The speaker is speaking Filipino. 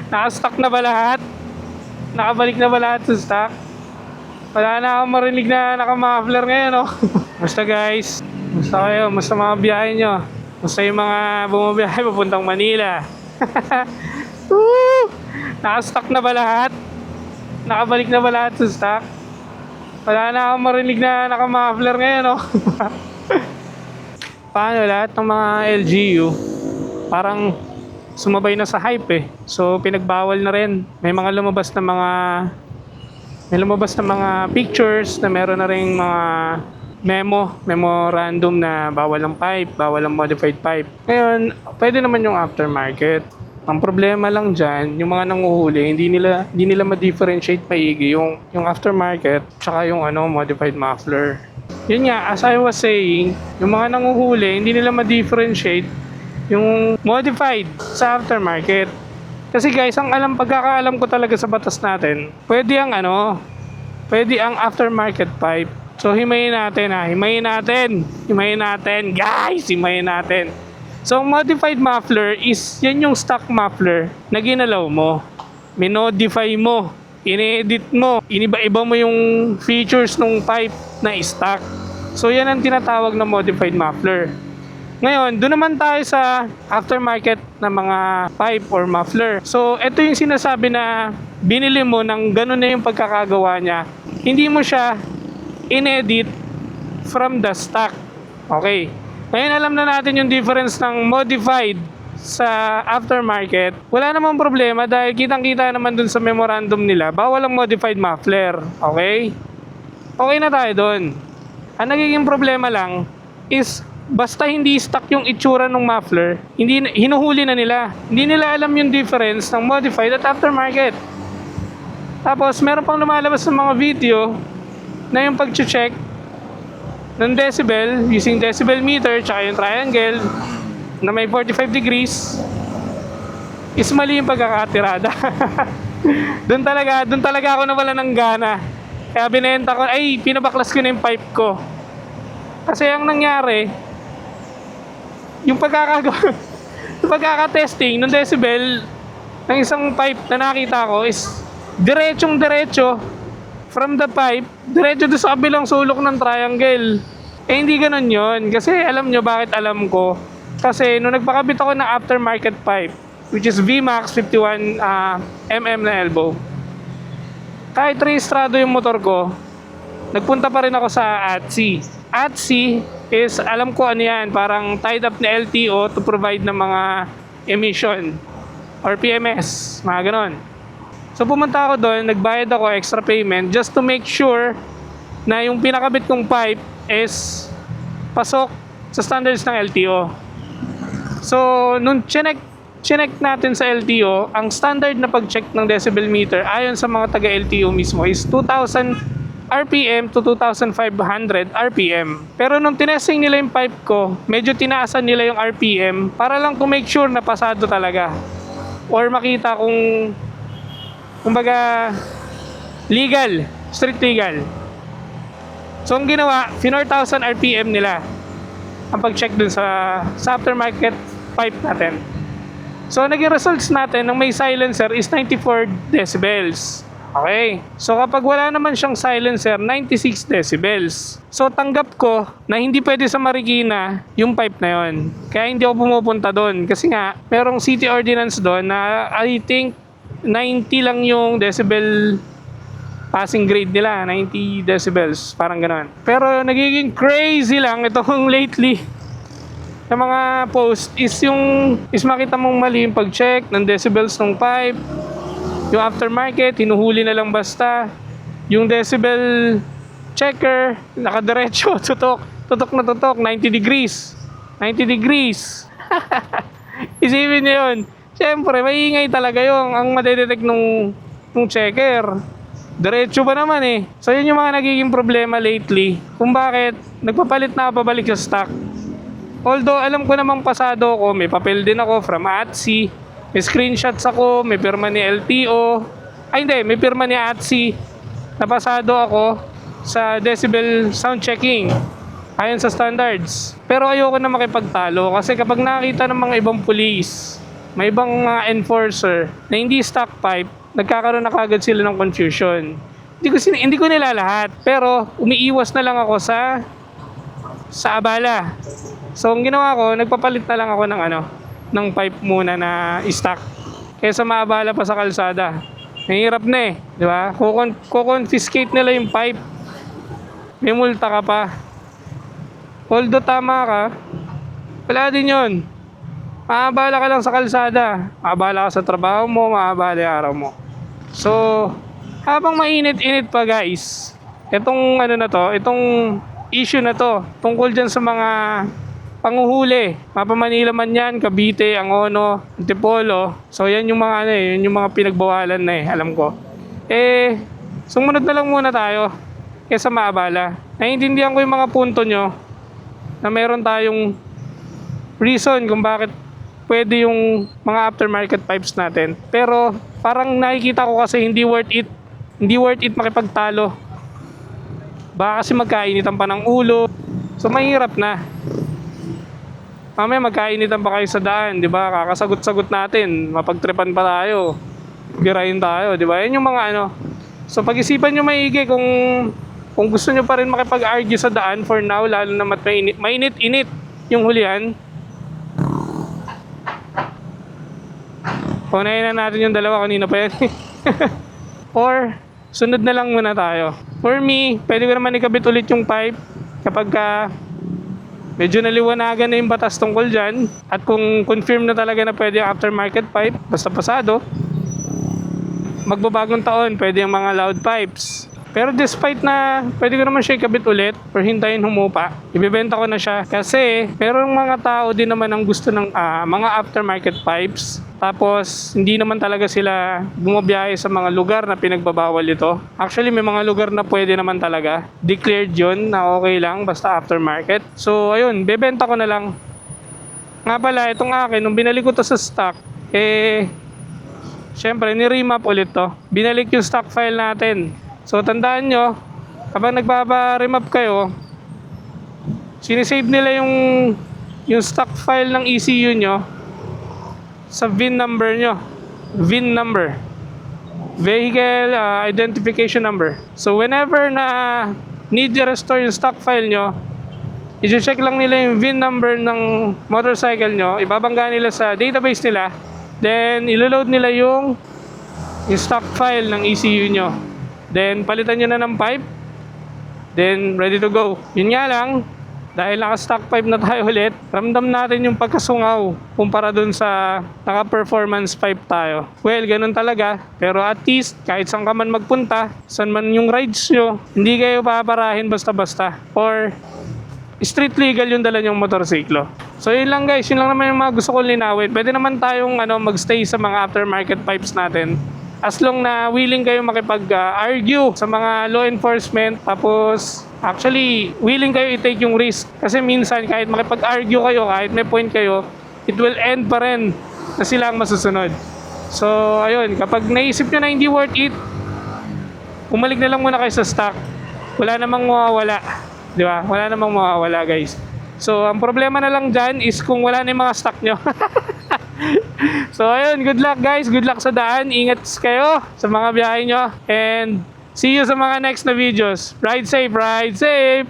Naka-stock na ba lahat? Nakabalik na ba lahat sa stock? Wala na akong marinig na naka-muffler ngayon, no? Basta guys, basta kayo, basta mga biyahe nyo. Basta yung mga bumabiyahe papuntang Manila. Woo! Naka-stock na ba lahat? Nakabalik na ba lahat sa stock? Wala na akong marinig na naka-muffler ngayon, no? Paano lahat ng mga LGU? Parang sumabay na sa hype eh. So pinagbawal na rin. May lumabas na mga pictures na meron na ring mga memorandum na bawal ang pipe, bawal ang modified pipe. Ngayon, pwede naman yung aftermarket. Ang problema lang dyan, yung mga nanguhuli, hindi nila ma-differentiate maigi yung aftermarket tsaka yung modified muffler. Yun nga, as I was saying, yung mga nanguhuli, hindi nila ma-differentiate yung modified sa aftermarket. Kasi guys, pagkakaalam ko talaga sa batas natin, pwede ang aftermarket pipe. So himayin natin guys, himayin natin. So modified muffler is yan yung stock muffler na ginalaw mo, minodify mo, in-edit mo, iniba-iba mo yung features ng pipe na stock. So yan ang tinatawag na modified muffler. Ngayon, doon naman tayo sa aftermarket na mga pipe or muffler. So, ito yung sinasabi na binili mo ng ganun na yung pagkakagawa niya. Hindi mo siya in-edit from the stock. Okay. Ngayon, alam na natin yung difference ng modified sa aftermarket. Wala namang problema dahil kitang-kita naman dun sa memorandum nila, bawal ang modified muffler. Okay? Okay na tayo dun. Ang nagiging problema lang is basta hindi stock yung itsura ng muffler, hinuhuli na nila. Hindi nila alam yung difference ng modified at aftermarket. Tapos, meron pang lumalabas ng mga video na yung pag-check ng decibel using decibel meter tsaka yung triangle na may 45 degrees is mali yung pagkakatirada. Doon talaga ako nawala ng gana. Kaya pinabaklas ko na yung pipe ko. Kasi ang nangyari, yung pagkakatesting ng decibel ng isang pipe na nakita ko is diretso from the pipe, diretso doon sa kabilang sulok ng triangle. Hindi ganun yon. Kasi alam nyo bakit alam ko? Kasi nung nagpakabit ako ng aftermarket pipe, which is VMAX 51 mm na elbow, kahit rehistrado yung motor ko, nagpunta pa rin ako sa ATSI. ATSI is, alam ko ano yan, parang tied up na LTO to provide ng mga emission or PMS, mga ganon. So pumunta ako doon, nagbayad ako extra payment just to make sure na yung pinakabit kong pipe is pasok sa standards ng LTO. So nung chinek natin sa LTO, ang standard na pag-check ng decibel meter ayon sa mga taga LTO mismo is 2,000 RPM to 2,500 RPM. Pero nung tinesting nila yung pipe ko, medyo tinaasan nila yung RPM para lang to make sure na pasado talaga. Or makita kung kumbaga legal, strict legal. So ang ginawa, 4,000 RPM nila ang pag-check dun sa aftermarket pipe natin. So naging results natin ng may silencer is 94 decibels. Okay. So kapag wala naman siyang silencer, 96 decibels. So tanggap ko na hindi pwede sa Marikina yung pipe na yon. Kaya hindi ako pumupunta doon. Kasi nga, merong city ordinance doon na I think 90 lang yung decibel passing grade nila. 90 decibels. Parang gano'n. Pero nagiging crazy lang itong lately na mga post is makita mong mali yung pag-check ng decibels ng pipe. Yung aftermarket, hinuhuli na lang basta. Yung decibel checker, nakadiretso, tutok na tutok, 90 degrees. 90 degrees. Isipin nyo yun. Siyempre, maingay talaga yung ang madedetect nung checker. Diretso ba naman eh. So yun yung mga nagiging problema lately. Kung bakit, nagpapalit na pabalik sa stock. Although, alam ko namang pasado ko, may papel din ako from ATSI. May screenshots ako, may pirma ni LTO. May pirma ni ATSI. Napasado ako sa decibel sound checking ayon sa standards. Pero ayoko na makipagtalo kasi kapag nakita ng mga ibang pulis may ibang mga enforcer na hindi stock pipe, nagkakaroon na kagad sila ng confusion. Hindi ko nila lahat, pero umiiwas na lang ako sa abala. So ang ginawa ko, nagpapalit na lang ako ng pipe muna na stock kaysa maabala pa sa kalsada. Mahirap na eh, di ba? Kukonfiscate nila yung pipe. May multa ka pa. Although tama ka, wala din yun. Maabala ka lang sa kalsada. Maabala ka sa trabaho mo, maabala yung araw mo. So, habang mainit-init pa guys, itong itong issue na to, tungkol dyan sa mga panguhuli. Mapa Manila man yan, Cavite, Angono, Antipolo. So yan yung mga yun yung mga pinagbawalan na alam ko. Sumunod na lang muna tayo kaysa maabala. Naiintindihan ko yung mga punto nyo na meron tayong reason kung bakit pwede yung mga aftermarket pipes natin. Pero parang nakikita ko kasi hindi worth it. Hindi worth it makipagtalo. Baka kasi magkainitan pa ng ulo. So mahirap na. Mamaya magkainitan pa kayo sa daan, di ba? Kakasagot-sagot natin, mapagtripan pa tayo. Birahin tayo, di ba? Yan yung mga So pag-isipan nyo maigi kung gusto nyo pa rin makipag-argue sa daan for now, lalo na mainit-init yung hulihan. Paunahin na natin yung dalawa, kanina pa yan. Or sunod na lang muna tayo. For me, pwede ko naman ikabit ulit yung pipe kapag medyo naliwanagan na yung batas tungkol dyan. At kung confirm na talaga na pwede yung aftermarket pipe, basta pasado, magbabagong taon, pwede yung mga loud pipes. Pero despite na pwede ko naman siya ikabit ulit or hintayin humupa, ibibenta ko na siya. Kasi merong mga tao din naman ang gusto ng mga aftermarket pipes. Tapos hindi naman talaga sila bumabiyahe sa mga lugar na pinagbabawal ito. Actually may mga lugar na pwede naman talaga. Declared yun na okay lang basta aftermarket. So ayun, bebenta ko na lang. Nga pala, itong akin, nung binalik ko to sa stock, syempre ni-remap ulit to. Binalik yung stock file natin. So tandaan nyo, kapag nagpapa-remap kayo, sinisave nila yung stock file ng ECU nyo sa VIN number nyo. VIN number. Vehicle Identification Number. So whenever na need i-restore yung stock file nyo, i-check lang nila yung VIN number ng motorcycle nyo, ibabangga nila sa database nila, then ilo-load nila yung stock file ng ECU nyo. Then palitan nyo na ng pipe, then ready to go. Yun nga lang, dahil naka-stock pipe na tayo ulit, ramdam natin yung pagkasungaw kumpara dun sa naka-performance pipe tayo. Well, ganun talaga, pero at least kahit saan ka man magpunta, saan man yung rides nyo, hindi kayo paparahin basta-basta, or street legal yung dala nyong motorsiklo. So yun lang guys, yun lang naman yung mga gusto kong linawin. Pwede naman tayong magstay sa mga aftermarket pipes natin, as long na willing kayo makipag-argue sa mga law enforcement. Tapos actually willing kayo i-take yung risk, kasi minsan kahit makipag-argue kayo, kahit may point kayo, it will end pa rin na sila ang masusunod. So ayun, kapag naisip nyo na hindi worth it, umalik na lang muna kayo sa stock. Wala namang mawawala, di ba? Wala namang mawawala guys. So ang problema na lang dyan is kung wala na yung mga stock nyo. So ayun, good luck guys, good luck sa daan, ingat kayo sa mga biyahe nyo, and see you sa mga next na videos. Ride safe, ride safe!